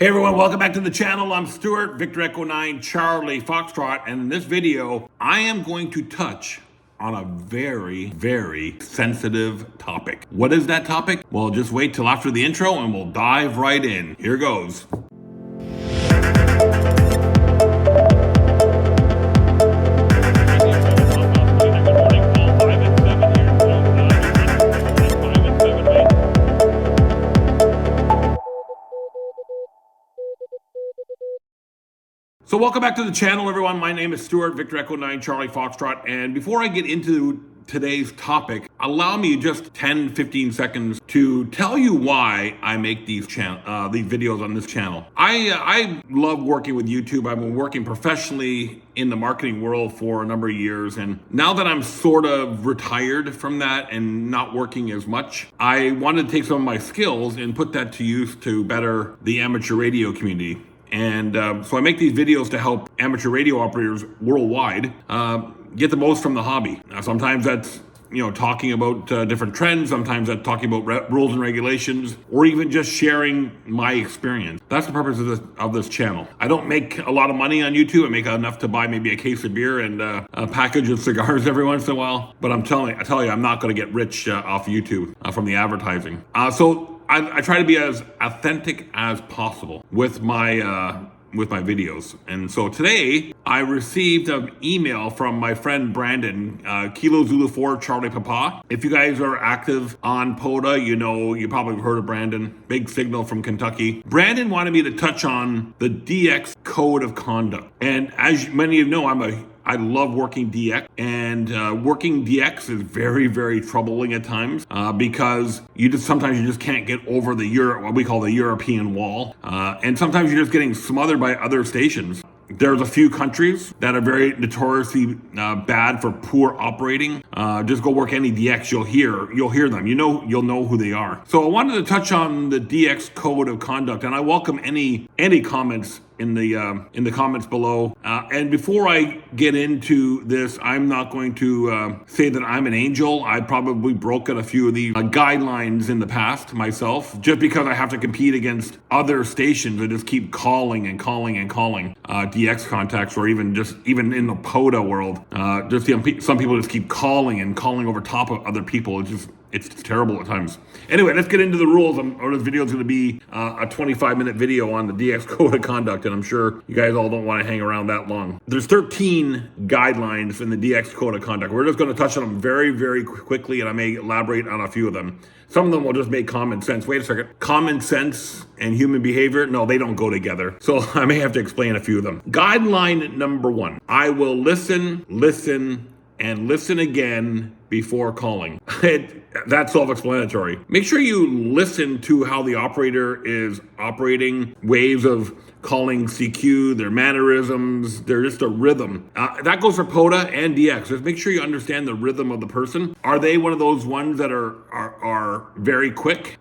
Hey everyone, welcome back to the channel. I'm Stuart, Victor Echo 9, Charlie Foxtrot, and in this video, I am going to touch on a very, very sensitive topic. What is that topic? Well, just wait till after the intro and we'll dive right in. Here goes. So welcome back to the channel, everyone. My name is Stuart, Victor Echo 9, Charlie Foxtrot. And before I get into today's topic, allow me just 10-15 seconds to tell you why I make these videos on this channel. I love working with YouTube. I've been working professionally in the marketing world for a number of years, and now that I'm sort of retired from that and not working as much, I wanted to take some of my skills and put that to use to better the amateur radio community. And so I make these videos to help amateur radio operators worldwide get the most from the hobby. Sometimes that's talking about different trends. Sometimes that's talking about rules and regulations, or even just sharing my experience. That's the purpose of this channel. I don't make a lot of money on YouTube. I make enough to buy maybe a case of beer and a package of cigars every once in a while. But I tell you, I'm not going to get rich off YouTube from the advertising. So I try to be as authentic as possible with my videos. And so today I received an email from my friend Brandon, Kilo Zulu 4 Charlie Papa. If you guys are active on POTA, you probably heard of Brandon, big signal from Kentucky. Brandon wanted me to touch on the DX code of conduct. And as many of you know, I love working DX, and working DX is very, very troubling at times because sometimes you just can't get over what we call the European wall, and sometimes you're just getting smothered by other stations. There's a few countries that are very notoriously bad for poor operating. Just go work any DX, you'll hear them. You'll know who they are. So I wanted to touch on the DX code of conduct, and I welcome any comments in the comments below. And before I get into this, I'm not going to say that I'm an angel. I've probably broken a few of these guidelines in the past myself, just because I have to compete against other stations that just keep calling and calling and calling DX contacts, or even in the POTA world, some people just keep calling and calling over top of other people. It's terrible at times. Anyway, let's get into the rules. This video is going to be a 25-minute video on the DX code of conduct, and I'm sure you guys all don't want to hang around that long. There's 13 guidelines in the DX code of conduct. We're just going to touch on them very, very quickly, and I may elaborate on a few of them. Some of them will just make common sense. Wait a second. Common sense and human behavior? No, they don't go together. So I may have to explain a few of them. Guideline number 1. I will listen, and listen again before calling. That's self-explanatory. Make sure you listen to how the operator is operating, ways of calling CQ, their mannerisms, they're just a rhythm. That goes for POTA and DX. Just make sure you understand the rhythm of the person. Are they one of those ones that are very quick?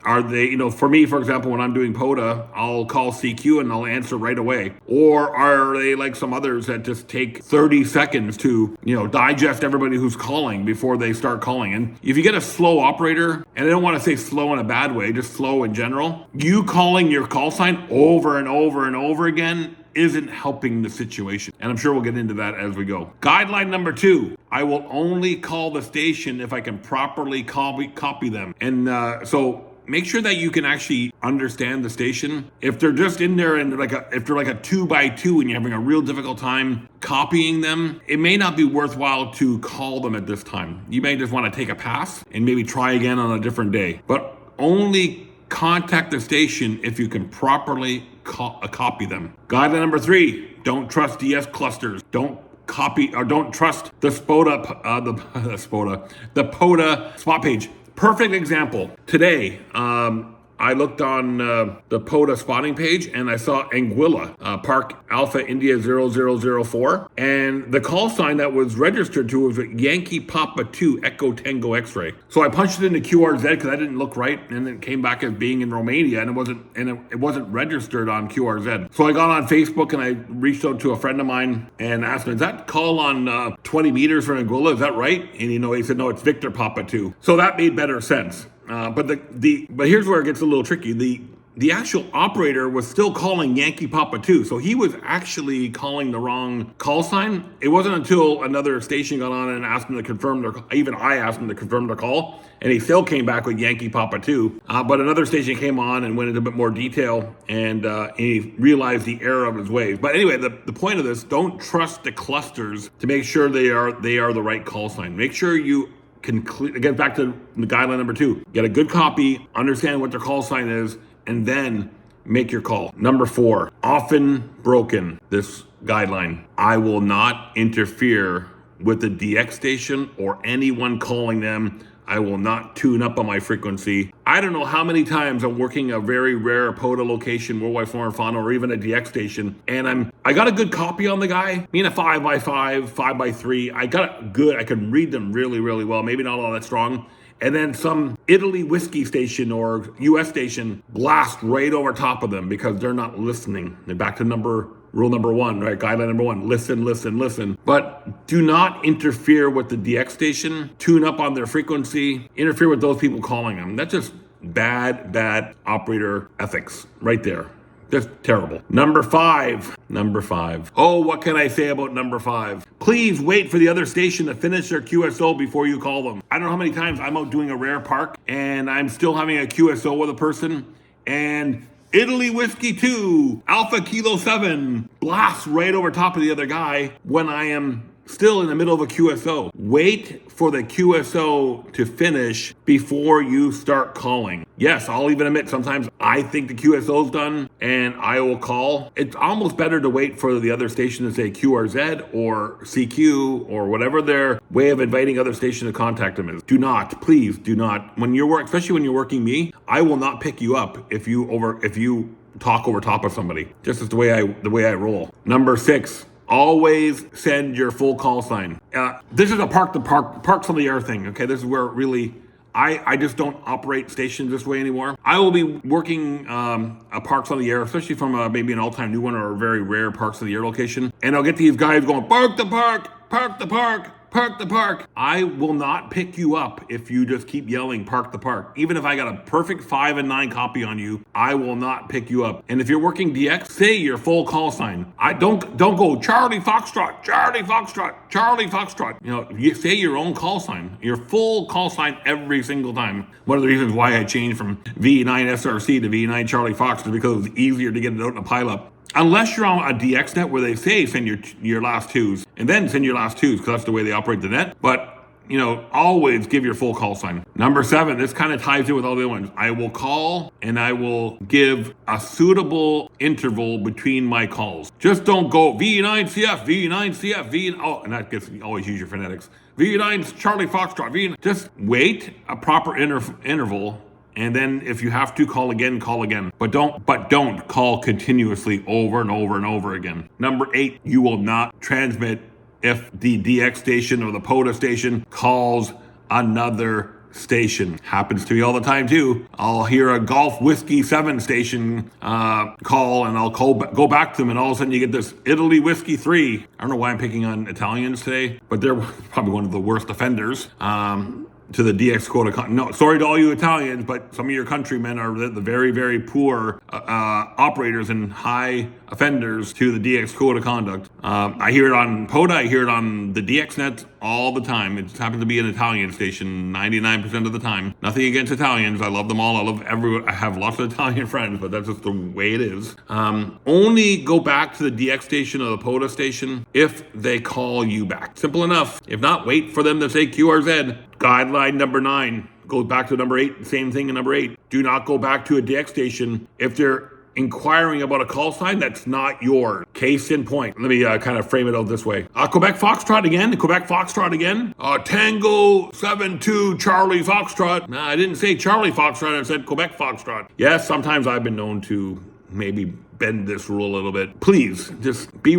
Are they, for me, for example, when I'm doing POTA, I'll call CQ and I'll answer right away. Or are they like some others that just take 30 seconds to, digest everybody who's calling before they start calling? And if you get a slow operator, and I don't want to say slow in a bad way, just slow in general, you calling your call sign over and over and over again isn't helping the situation. And I'm sure we'll get into that as we go. Guideline number 2, I will only call the station if I can properly copy them. And so make sure that you can actually understand the station. If they're just in there and if they're like a 2x2 and you're having a real difficult time copying them, it may not be worthwhile to call them at this time. You may just want to take a pass and maybe try again on a different day. But only contact the station if you can properly copy them. Guideline number 3, don't trust DS clusters. Don't copy or don't trust the POTA spot page. Perfect example. Today, I looked on the POTA spotting page and I saw Anguilla, Park Alpha India 0004. And the call sign that was registered to was Yankee Papa 2 Echo Tango X-ray. So I punched it into QRZ because that didn't look right, and it came back as being in Romania, and it wasn't registered on QRZ. So I got on Facebook and I reached out to a friend of mine and asked him, is that call on 20 meters for Anguilla? Is that right? And he said, no, it's Victor Papa 2. So that made better sense. But here's where it gets a little tricky. the actual operator was still calling Yankee Papa 2. So he was actually calling the wrong call sign. It wasn't until another station got on and asked him to confirm their, even I asked him to confirm their call, and he still came back with Yankee Papa 2. But another station came on and went into a bit more detail, and he realized the error of his ways. But anyway, the point of this, don't trust the clusters to make sure they are the right call sign. Make sure you can get back to the guideline number 2. Get a good copy, understand what their call sign is, and then make your call. Number 4, often broken, this guideline. I will not interfere with the DX station or anyone calling them. I will not tune up on my frequency. I don't know how many times I'm working a very rare POTA location, World Wide Flora Fauna, or even a DX station, and I got a good copy on the guy. Me and a 5x5, 5x3. I got it good. I can read them really, really well. Maybe not all that strong. And then some Italy whiskey station or US station blast right over top of them because they're not listening. They're back to rule number 1, right? Guideline number 1, listen, listen, listen. But do not interfere with the DX station, tune up on their frequency, interfere with those people calling them. That's just bad operator ethics right there. Just terrible. Number 5. Oh, what can I say about number 5? Please wait for the other station to finish their QSO before you call them. I don't know how many times I'm out doing a rare park and I'm still having a QSO with a person, and Italy Whiskey 2, Alpha Kilo 7 blasts right over top of the other guy when I am still in the middle of a QSO. Wait for the QSO to finish before you start calling. Yes, I'll even admit sometimes I think the QSO's done and I will call. It's almost better to wait for the other station to say QRZ or CQ or whatever their way of inviting other station to contact them is. Do not, please do not. Especially when you're working me, I will not pick you up if you talk over top of somebody. Just as the way I roll. Number 6. Always send your full call sign. This is a parks on the air thing, okay? This is where really, I just don't operate stations this way anymore. I will be working a parks on the air, especially from maybe an all-time new one or a very rare parks on the air location. And I'll get these guys going, park the park, park the park, park the park. I will not pick you up if you just keep yelling, park the park. Even if I got a perfect 5 and 9 copy on you, I will not pick you up. And if you're working DX, say your full call sign. I don't go Charlie Foxtrot, Charlie Foxtrot, Charlie Foxtrot. You say your own call sign, your full call sign every single time. One of the reasons why I changed from V9 SRC to V9 Charlie Fox is because it was easier to get it out in a pileup. Unless you're on a DX net where they say send your last 2s and then send your last 2s because that's the way they operate the net. But, always give your full call sign. Number 7, this kind of ties in with all the other ones. I will call and I will give a suitable interval between my calls. Just don't go V9CF, V9CF, and that gets, always use your phonetics. V9 Charlie Foxtrot, V9. Just wait a proper interval. And then if you have to call again. But don't call continuously over and over and over again. Number 8, you will not transmit if the DX station or the POTA station calls another station. Happens to me all the time too. I'll hear a Golf Whiskey 7 station call, and I'll go back to them, and all of a sudden you get this Italy Whiskey 3. I don't know why I'm picking on Italians today, but they're probably one of the worst offenders. To the DX quota. No, sorry to all you Italians, but some of your countrymen are the very, very poor operators and high offenders to the DX code of conduct. I hear it on POTA, I hear it on the DX net all the time. It happens to be an Italian station 99% of the time. Nothing against Italians. I love them all. I love everyone. I have lots of Italian friends, but that's just the way it is. Only go back to the DX station or the POTA station if they call you back. Simple enough. If not, wait for them to say QRZ. Guideline number 9 goes back to number 8. Same thing in number 8. Do not go back to a DX station if they're inquiring about a call sign that's not yours. Case in point. Let me kind of frame it out this way. Quebec Foxtrot again. Tango 72 Charlie Foxtrot. Nah, I didn't say Charlie Foxtrot. I said Quebec Foxtrot. Yes, sometimes I've been known to maybe bend this rule a little bit. Please, just be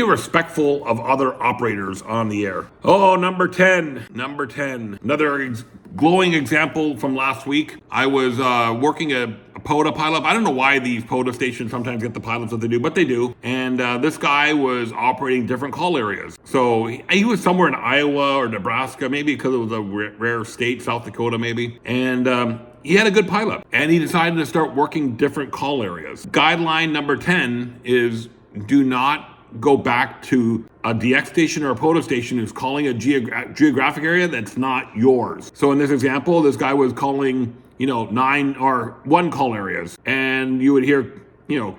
respectful of other operators on the air. Oh, number 10. Another glowing example from last week. I was working a POTA pileup. I don't know why these POTA stations sometimes get the pilots that they do, but they do. And this guy was operating different call areas. So he was somewhere in Iowa or Nebraska, maybe because it was a rare state, South Dakota maybe. And he had a good pileup, and he decided to start working different call areas. Guideline number 10 is do not go back to a DX station or a POTA station who's calling a geographic area that's not yours. So in this example, this guy was calling, 9 or 1 call areas, and you would hear,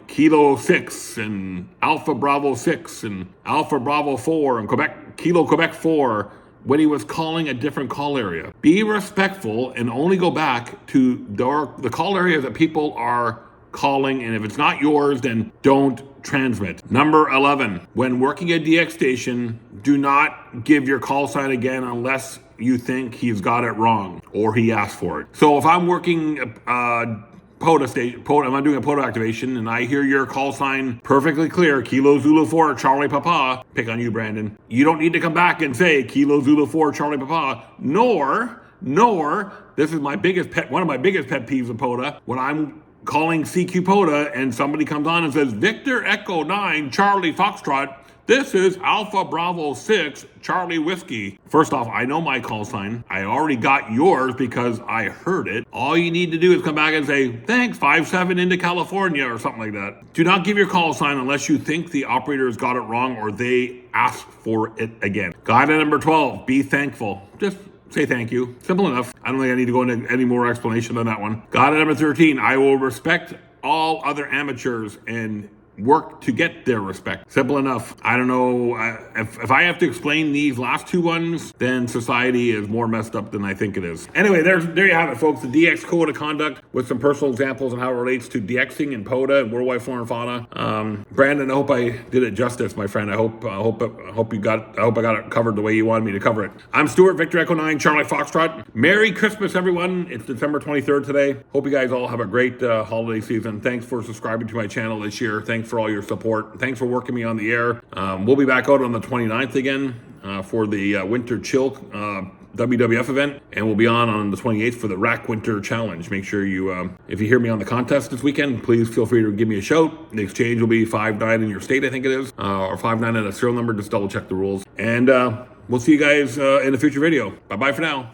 Kilo 6 and Alpha Bravo 6 and Alpha Bravo 4 and Quebec 4 when he was calling a different call area. Be respectful and only go back to the call area that people are calling, and if it's not yours, then don't transmit. Number 11, when working a DX station, do not give your call sign again unless you think he's got it wrong or he asked for it. So if I'm working POTA station, I'm doing a POTA activation, and I hear your call sign perfectly clear, Kilo Zulu 4 Charlie Papa, pick on you, Brandon. You don't need to come back and say Kilo Zulu 4 Charlie Papa, nor this is one of my biggest pet peeves of POTA, when I'm calling CQ POTA and somebody comes on and says, Victor Echo 9 Charlie Foxtrot, this is Alpha Bravo 6 Charlie Whiskey. First off, I know my call sign. I already got yours because I heard it. All you need to do is come back and say, thanks, 5-7 into California or something like that. Do not give your call sign unless you think the operator has got it wrong or they ask for it again. Guideline number 12, be thankful. Just say thank you. Simple enough. I don't think I need to go into any more explanation on that one. Guideline number 13, I will respect all other amateurs and work to get their respect. Simple enough. I don't know. If I have to explain these last 2 ones, then society is more messed up than I think it is. Anyway, there you have it, folks. The DX code of conduct with some personal examples on how it relates to DXing and POTA and World Wide Flora Fauna. Brandon, I hope I did it justice, my friend. I hope I got it covered the way you wanted me to cover it. I'm Stuart, Victor Echo 9, Charlie Foxtrot. Merry Christmas, everyone. It's December 23rd today. Hope you guys all have a great holiday season. Thanks for subscribing to my channel this year. Thanks for all your support. Thanks for working me on the air. We'll be back out on the 29th again for the Winter Chill WWF event, and we'll be on the 28th for the Rack Winter Challenge. Make sure you, if you hear me on the contest this weekend, please feel free to give me a shout. The exchange will be 5-9 in your state, I think it is, or 5-9 at a serial number. Just double check the rules. And we'll see you guys in a future video. Bye-bye for now.